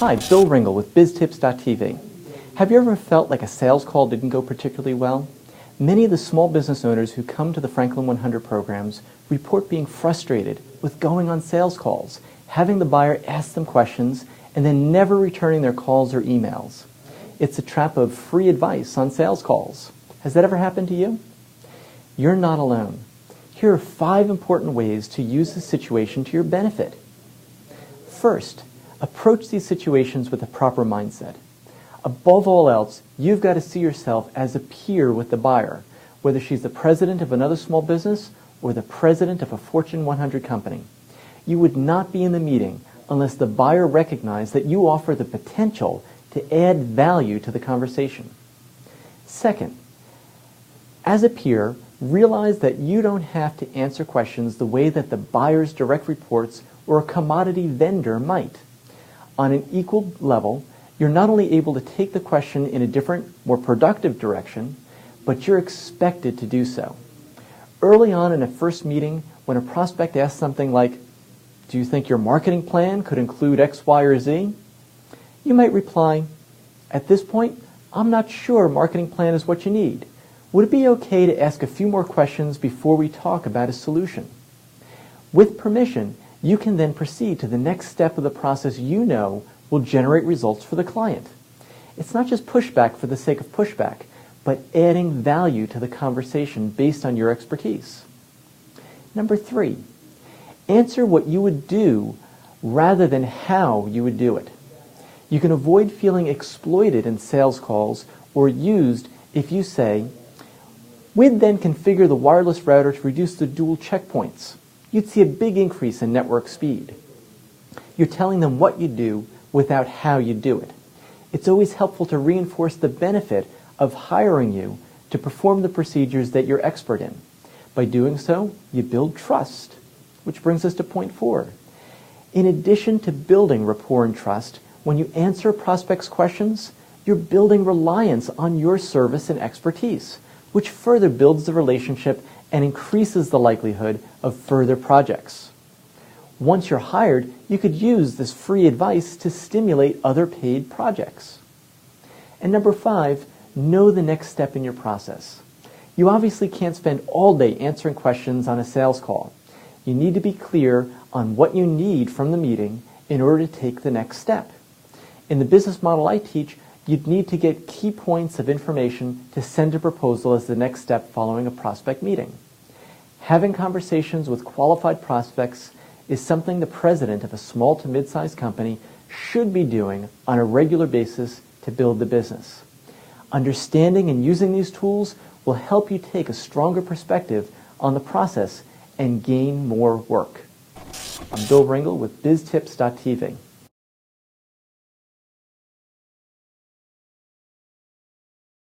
Hi, Bill Ringle with BizTipz.tv. Have you ever felt like a sales call didn't go particularly well? Many of the small business owners who come to the Franklin 100 programs report being frustrated with going on sales calls, having the buyer ask them questions, and then never returning their calls or emails. It's a trap of free advice on sales calls. Has that ever happened to you? You're not alone. Here are 5 important ways to use the situation to your benefit. First, approach these situations with a proper mindset. Above all else, you've got to see yourself as a peer with the buyer, whether she's the president of another small business or the president of a Fortune 100 company. You would not be in the meeting unless the buyer recognized that you offer the potential to add value to the conversation. Second, as a peer, realize that you don't have to answer questions the way that the buyer's direct reports or a commodity vendor might. On an equal level, you're not only able to take the question in a different, more productive direction, but you're expected to do so. Early on in a first meeting, when a prospect asks something like, "Do you think your marketing plan could include X, Y, or Z?" you might reply, "At this point, I'm not sure a marketing plan is what you need. Would it be okay to ask a few more questions before we talk about a solution?" With permission, you can then proceed to the next step of the process you know will generate results for the client. It's not just pushback for the sake of pushback, but adding value to the conversation based on your expertise. Number 3, answer what you would do rather than how you would do it. You can avoid feeling exploited in sales calls or used if you say, "We'd then configure the wireless router to reduce the dual checkpoints. You'd see a big increase in network speed." You're telling them what you do without how you do it. It's always helpful to reinforce the benefit of hiring you to perform the procedures that you're expert in. By doing so, you build trust, which brings us to point 4. In addition to building rapport and trust, when you answer a prospect's questions, you're building reliance on your service and expertise, which further builds the relationship and increases the likelihood of further projects. Once you're hired, you could use this free advice to stimulate other paid projects. And number 5, know the next step in your process. You obviously can't spend all day answering questions on a sales call. You need to be clear on what you need from the meeting in order to take the next step. In the business model I teach, you'd need to get key points of information to send a proposal as the next step following a prospect meeting. Having conversations with qualified prospects is something the president of a small to mid-sized company should be doing on a regular basis to build the business. Understanding and using these tools will help you take a stronger perspective on the process and gain more work. I'm Bill Ringle with BizTipz.tv.